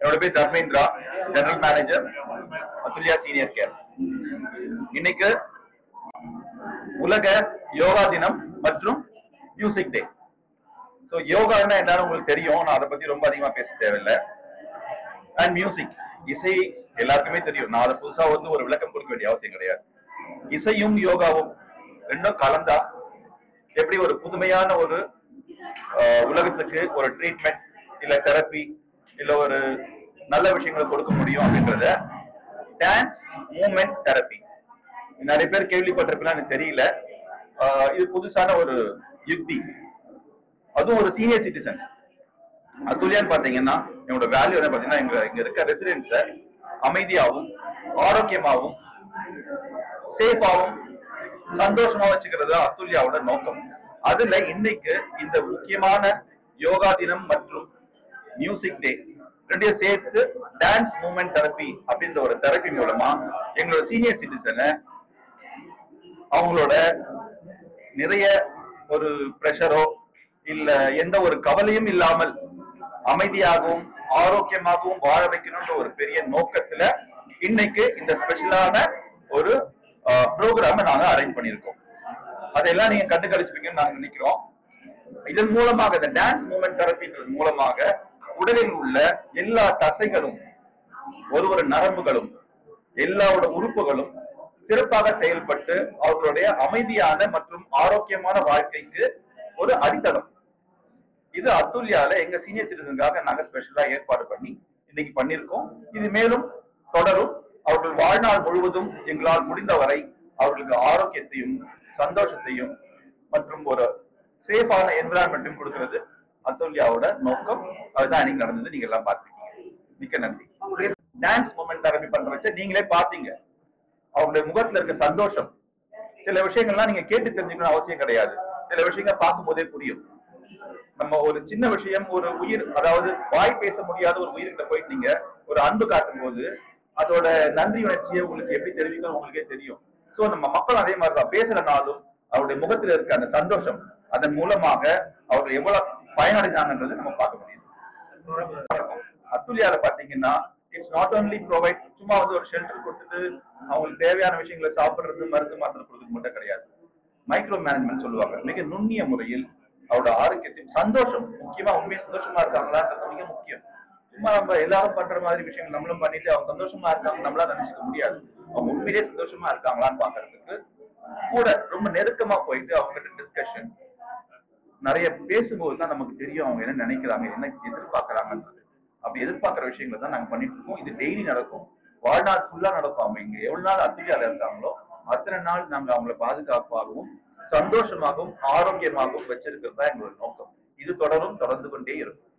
என்னோட பேர் Dharmendra, general manager Atulya senior care. இன்னைக்கு உலக யோகா தினம் மற்றும் மியூசிக் டே. ஸோ யோகான்னா என்னன்னு உங்களுக்கு தெரியும், நான் அதை பத்தி ரொம்ப அதிகமா பேச தேவையில்லை. அண்ட் மியூசிக், இசை எல்லாருக்குமே தெரியும், நான் அதை புதுசா ஒரு விளக்கம் கொடுக்க வேண்டிய அவசியம் கிடையாது. இசையும் யோகாவும் ரெண்டும் கலந்தா எப்படி ஒரு புதுமையான ஒரு உலகத்துக்கு ஒரு ட்ரீட்மெண்ட் இல்ல தெரப்பி இல்ல ஒரு நல்ல விஷயங்களை கொடுக்க முடியும் அப்படின்றத டான்ஸ் மூவ்மெண்ட் தெரப்பி. நிறைய பேர் கேள்விப்பட்டிருக்கலாம், எனக்கு தெரியல. இது புதுசான ஒரு யுக்தி, அதுவும் ஒரு சீனியர் சிட்டிசன்ஸ். அதுல்யான்னு பாத்தீங்கன்னா என்னோட வேல்யூ என்ன பாத்தீங்கன்னா, இங்க இருக்க ரெசிடென்ட்ஸ அமைதியாகவும் ஆரோக்கியமாகவும் சேஃபாகவும் சந்தோஷமா வச்சுக்கிறது அதுல்யாவோட நோக்கம். அதுல இன்னைக்கு இந்த முக்கியமான யோகா தினம் மற்றும் மியூசிக் டே ரெண்டையும் சேர்த்து டான்ஸ் மூவ்மெண்ட் தெரப்பி அப்படின்ற ஒரு தெரப்பி மூலமா எங்களோட சீனியர் சிட்டிசனை அவங்களோட நிறைய ஒரு பிரஷரோ இல்ல எந்த ஒரு கவலையும் இல்லாமல் அமைதியாகவும் ஆரோக்கியமாகவும் வாழ வைக்கணும்ன்ற ஒரு பெரிய நோக்கத்துல இன்னைக்கு இந்த ஸ்பெஷலான ஒரு ப்ரோக்ராம நாங்க அரேஞ்ச் பண்ணியிருக்கோம். அதெல்லாம் நீங்க கண்டு கழிச்சுப்பீங்கன்னு நாங்க நினைக்கிறோம். இதன் மூலமாக இந்த டான்ஸ் மூவ்மெண்ட் தெரப்பின்றது மூலமாக உடலில் உள்ள எல்லா தசைகளும் ஒரு நரம்புகளும் எல்லாரோட உறுப்புகளும் சிறப்பாக செயல்பட்டு அவர்களுடைய அமைதியான மற்றும் ஆரோக்கியமான வாழ்க்கைக்கு ஒரு அடித்தளம். இது அதுல்யால எங்க சீனியர் சிட்டிசனுக்காக நாங்க ஸ்பெஷலா ஏற்பாடு பண்ணி இன்னைக்கு பண்ணிருக்கோம். இது மேலும் தொடரும். அவர்கள் வாழ்நாள் முழுவதும் எங்களால் முடிந்தவரை அவர்களுக்கு ஆரோக்கியத்தையும் சந்தோஷத்தையும் மற்றும் ஒரு சேஃபான என்விரான்மெண்ட்டையும் கொடுக்கிறது அதுல்யாவோட நோக்கம். அதுதான் இன்னைக்கு நடந்தது, நீங்க எல்லாம் பார்த்துருக்கீங்க. மிக்க நன்றி. டான்ஸ் மூமெண்ட் தெரப்பி பண்ற வச்சு நீங்களே பாத்தீங்க அவருடைய முகத்துல இருக்க சந்தோஷம். சில விஷயங்கள்லாம் நீங்க கேட்டு தெரிஞ்சுக்கணும் அவசியம் கிடையாது, சில விஷயங்கள் பார்க்கும் போதே புரியும். நம்ம ஒரு சின்ன விஷயம், ஒரு உயிர், அதாவது வாய் பேச முடியாத ஒரு உயிர்கிட்ட போயிட்டு நீங்க ஒரு அன்பு காட்டும் போது அதோட நன்றி உணர்ச்சியை உங்களுக்கு எப்படி தெரிவிக்கணும் உங்களுக்கே தெரியும். சோ நம்ம மக்கள் அதே மாதிரிதான், பேசலனாலும் அவருடைய முகத்துல இருக்க அந்த சந்தோஷம், அதன் மூலமாக அவர்கள் எவ்வளவு பயனடைஞ்சாங்கன்றது நம்ம பார்க்க முடியும். அதுல்யால பாத்தீங்கன்னா இட்ஸ் நாட் ஓன்லி ப்ரொவைட், சும்மா ஒரு ஷெல்டர் கொடுத்துட்டு அவங்களுக்கு தேவையான விஷயங்களை சாப்பிடுறது மருந்து மாத்திரை கொடுக்குறது மட்டும் கிடையாது. மைக்ரோ மேனேஜ்மெண்ட் சொல்லுவாங்க. மிக நுண்ணிய முறையில் அவரோட ஆரோக்கியத்தையும் சந்தோஷம், முக்கியமா உண்மையை சந்தோஷமா இருக்காங்களான்றது மிக முக்கியம். சும்மா நம்ம எல்லாரும் பண்ற மாதிரி விஷயங்கள் நம்மளும் பண்ணிட்டு அவங்க சந்தோஷமா இருக்காங்க நம்மளா நினைச்சுக்க முடியாது. அவங்க உண்மையிலேயே சந்தோஷமா இருக்காங்களான்னு பாக்குறதுக்கு கூட ரொம்ப நெருக்கமா போயிட்டு அவங்க கிட்ட டிஸ்கஷன் நிறைய பேசும்போது தான் நமக்கு தெரியும் அவங்க என்ன நினைக்கிறாங்க, என்ன எதிர்பார்க்கறாங்கன்றது. அப்படி எதிர்பார்க்கிற விஷயங்களை தான் நாங்க பண்ணிட்டு இருக்கோம். இது டெய்லி நடக்கும், வாழ்நாள் ஃபுல்லா நடக்கும். அவங்க இங்க எவ்வளவு நாள் அதுல்யால இருக்காங்களோ அத்தனை நாள் நாங்க அவங்களை பாதுகாப்பாகவும் சந்தோஷமாகவும் ஆரோக்கியமாகவும் வச்சிருக்கிறது தான் எங்களோட நோக்கம். இது தொடர்ந்து கொண்டே இருக்கும்.